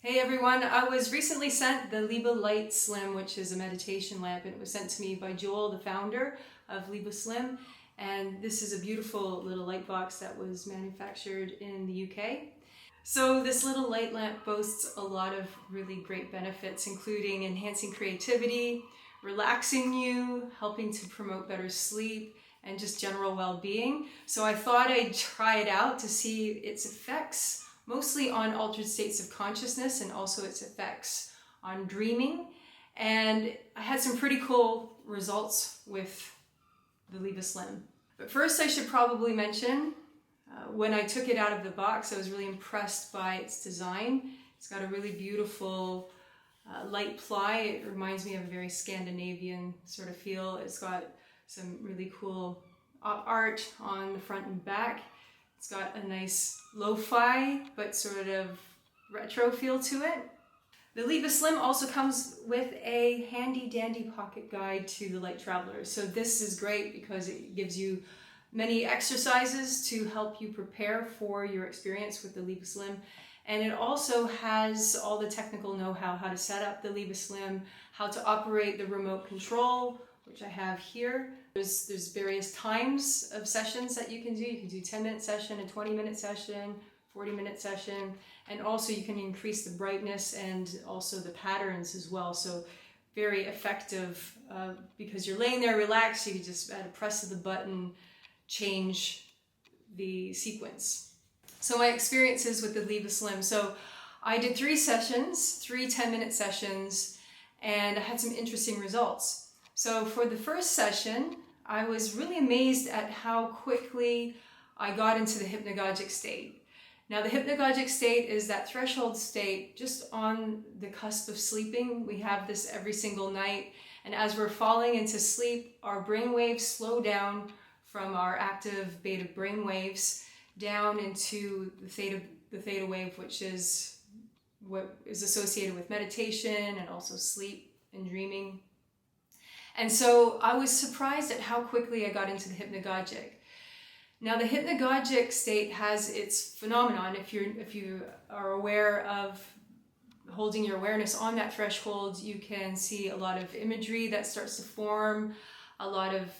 Hey everyone, I was recently sent the LiBa-slim, which is a meditation lamp, and it was sent to me by Joel, the founder of LiBa-slim, and this is a beautiful little light box that was manufactured in the UK. So this little light lamp boasts a lot of really great benefits, including enhancing creativity, relaxing you, helping to promote better sleep, and just general well-being. So I thought I'd try it out to see its effects, mostly on altered states of consciousness and also its effects on dreaming. And I had some pretty cool results with the LiBa-slim. But first I should probably mention, when I took it out of the box, I was really impressed by its design. It's got a really beautiful light ply. It reminds me of a very Scandinavian sort of feel. It's got some really cool art on the front and back. It's got a nice lo-fi but sort of retro feel to it. The LiBa-slim also comes with a handy dandy pocket guide to the light travelers. So this is great because it gives you many exercises to help you prepare for your experience with the LiBa-slim. And it also has all the technical know-how, how to set up the LiBa-slim, how to operate the remote control, which I have here. There's various times of sessions that you can do. You can do a 10-minute session, a 20-minute session, 40-minute session, and also you can increase the brightness and also the patterns as well. So very effective because you're laying there relaxed. You can just at a press of the button change the sequence. So my experiences with the LiBa-slim. So I did 3 sessions, 3 10-minute sessions, and I had some interesting results. So for the first session, I was really amazed at how quickly I got into the hypnagogic state. Now the hypnagogic state is that threshold state just on the cusp of sleeping. We have this every single night, and as we're falling into sleep, our brain waves slow down from our active beta brain waves down into the theta wave, which is what is associated with meditation and also sleep and dreaming. And so I was surprised at how quickly I got into the hypnagogic. Now the hypnagogic state has its phenomenon. If you are aware of holding your awareness on that threshold, you can see a lot of imagery that starts to form, a lot of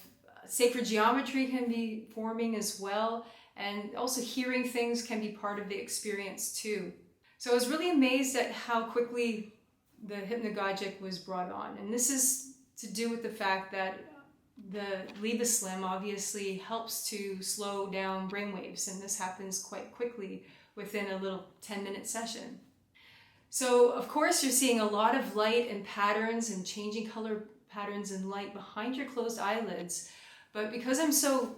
sacred geometry can be forming as well, and also hearing things can be part of the experience too. So I was really amazed at how quickly the hypnagogic was brought on. And this is to do with the fact that the LiBa-slim obviously helps to slow down brainwaves, and this happens quite quickly within a little 10-minute session. So of course you're seeing a lot of light and patterns and changing color patterns and light behind your closed eyelids, but because I'm so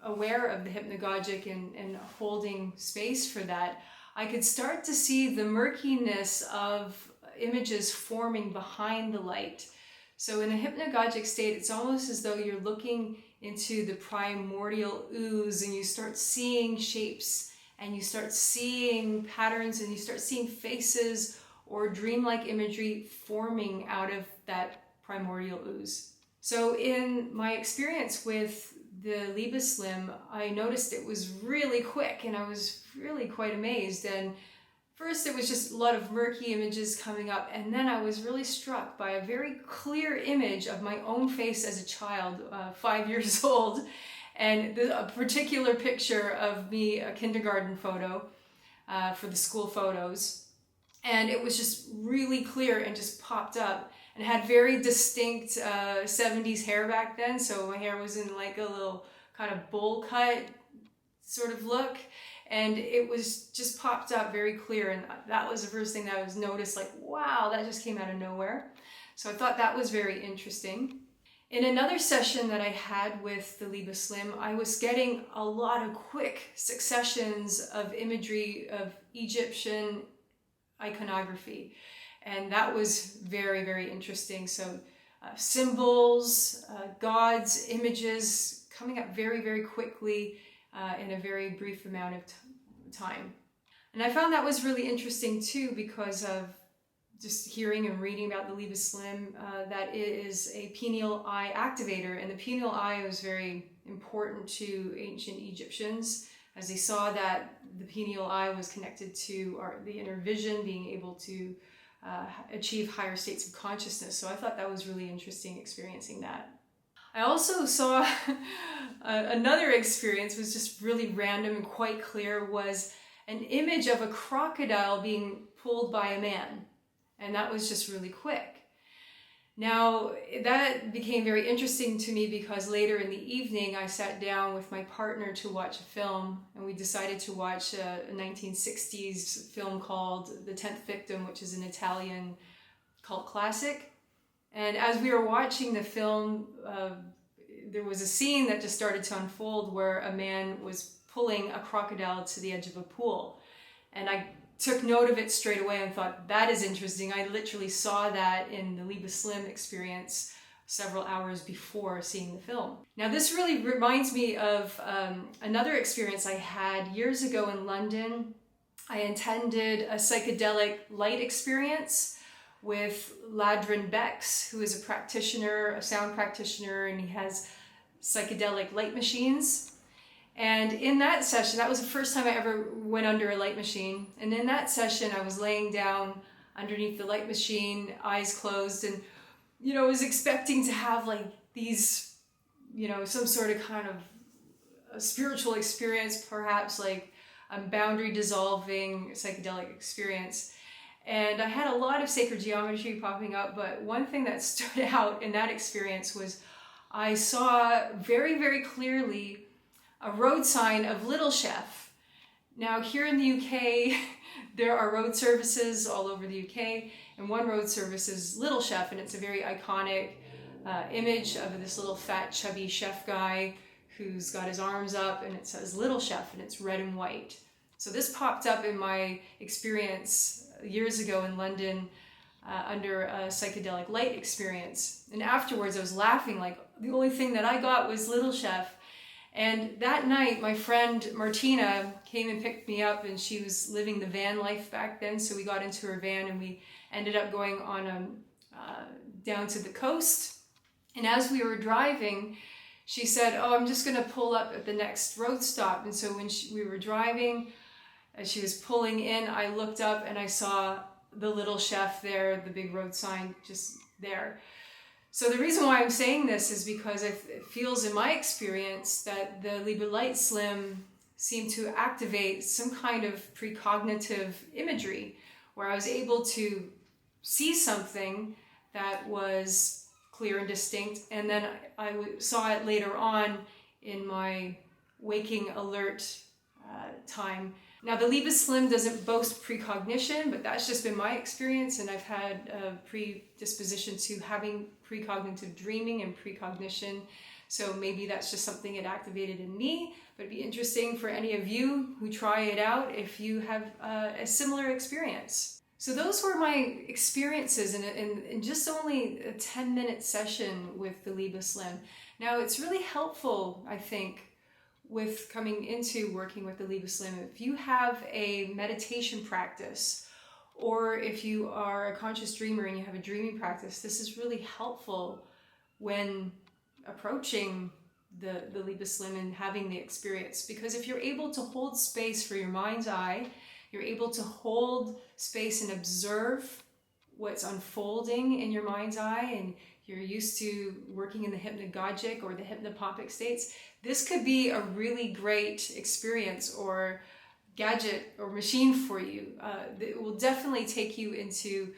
aware of the hypnagogic and holding space for that, I could start to see the murkiness of images forming behind the light. So in a hypnagogic state, it's almost as though you're looking into the primordial ooze, and you start seeing shapes and you start seeing patterns and you start seeing faces or dreamlike imagery forming out of that primordial ooze. So in my experience with the LiBa-slim, I noticed it was really quick, and I was really quite amazed. And first it was just a lot of murky images coming up, and then I was really struck by a very clear image of my own face as a child, 5 years old, and a particular picture of me, a kindergarten photo for the school photos. And it was just really clear and just popped up, and had very distinct 70s hair back then. So my hair was in like a little kind of bowl cut sort of look. And it was just popped up very clear. And that was the first thing that I was noticed, like, wow, that just came out of nowhere. So I thought that was very interesting. In another session that I had with the LiBa-slim, I was getting a lot of quick successions of imagery of Egyptian iconography. And that was very, very interesting. So symbols, gods, images coming up very, very quickly in a very brief amount of time. And I found that was really interesting too, because of just hearing and reading about the LiBa-slim, that it is a pineal eye activator. And the pineal eye was very important to ancient Egyptians, as they saw that the pineal eye was connected to the inner vision, being able to achieve higher states of consciousness. So I thought that was really interesting, experiencing that. I also saw another experience, was just really random and quite clear, was an image of a crocodile being pulled by a man. And that was just really quick. Now, that became very interesting to me because later in the evening, I sat down with my partner to watch a film, and we decided to watch a 1960s film called The 10th Victim, which is an Italian cult classic. And as we were watching the film, there was a scene that just started to unfold where a man was pulling a crocodile to the edge of a pool. And I took note of it straight away and thought, that is interesting. I literally saw that in the LiBa-slim experience several hours before seeing the film. Now, this really reminds me of another experience I had years ago in London. I attended a psychedelic light experience with Ladrin Bex, who is a practitioner, a sound practitioner, and he has psychedelic light machines. And in that session, that was the first time I ever went under a light machine. And in that session, I was laying down underneath the light machine, eyes closed, and, was expecting to have like these, some sort of kind of a spiritual experience, perhaps like a boundary dissolving psychedelic experience. And I had a lot of sacred geometry popping up, but one thing that stood out in that experience was I saw very, very clearly a road sign of Little Chef. Now, here in the UK, there are road services all over the UK, and one road service is Little Chef, and it's a very iconic image of this little fat, chubby chef guy who's got his arms up, and it says Little Chef, and it's red and white. So this popped up in my experience years ago in London under a psychedelic light experience. And afterwards, I was laughing, like the only thing that I got was Little Chef. And that night, my friend Martina came and picked me up, and she was living the van life back then. So we got into her van and we ended up going on down to the coast. And as we were driving, she said, "Oh, I'm just going to pull up at the next road stop." And so when we were driving, as she was pulling in, I looked up and I saw the Little Chef there, the big road sign just there. So the reason why I'm saying this is because it feels in my experience that the LiBa-slim seemed to activate some kind of precognitive imagery where I was able to see something that was clear and distinct, and then I saw it later on in my waking alert time. Now, the LiBa-slim doesn't boast precognition, but that's just been my experience, and I've had a predisposition to having precognitive dreaming and precognition, so maybe that's just something it activated in me, but it'd be interesting for any of you who try it out if you have a similar experience. So those were my experiences in just only a 10-minute session with the LiBa-slim. Now, it's really helpful, I think, with coming into working with the LiBa-slim. If you have a meditation practice, or if you are a conscious dreamer and you have a dreaming practice, this is really helpful when approaching the LiBa-slim and having the experience. Because if you're able to hold space for your mind's eye, you're able to hold space and observe what's unfolding in your mind's eye, and you're used to working in the hypnagogic or the hypnopompic states, this could be a really great experience or gadget or machine for you. It will definitely take you into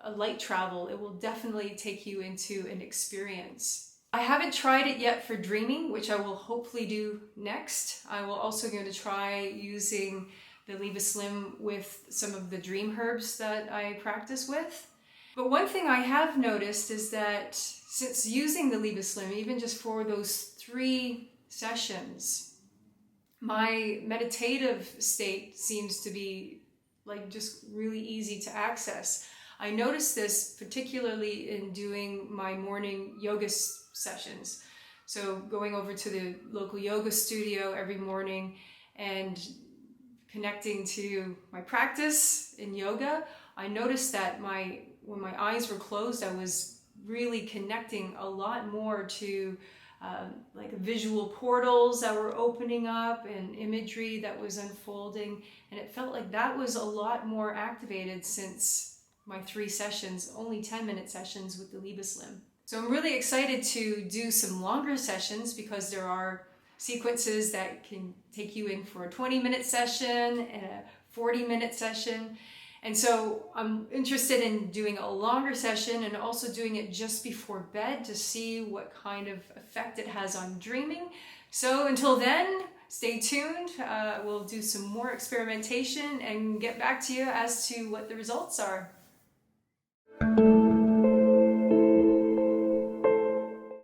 a light travel. It will definitely take you into an experience. I haven't tried it yet for dreaming, which I will hopefully do next. I will also going to try using the LiBa-slim with some of the dream herbs that I practice with. But one thing I have noticed is that since using the LiBa-slim, even just for those 3 sessions, my meditative state seems to be like just really easy to access. I noticed this particularly in doing my morning yoga sessions. So going over to the local yoga studio every morning and connecting to my practice in yoga, I noticed that when my eyes were closed, I was really connecting a lot more to like visual portals that were opening up and imagery that was unfolding. And it felt like that was a lot more activated since my 3 sessions, only 10-minute sessions with the LiBa-slim. So I'm really excited to do some longer sessions because there are sequences that can take you in for a 20-minute session and a 40-minute session. And so I'm interested in doing a longer session and also doing it just before bed to see what kind of effect it has on dreaming. So until then, stay tuned. We'll do some more experimentation and get back to you as to what the results are.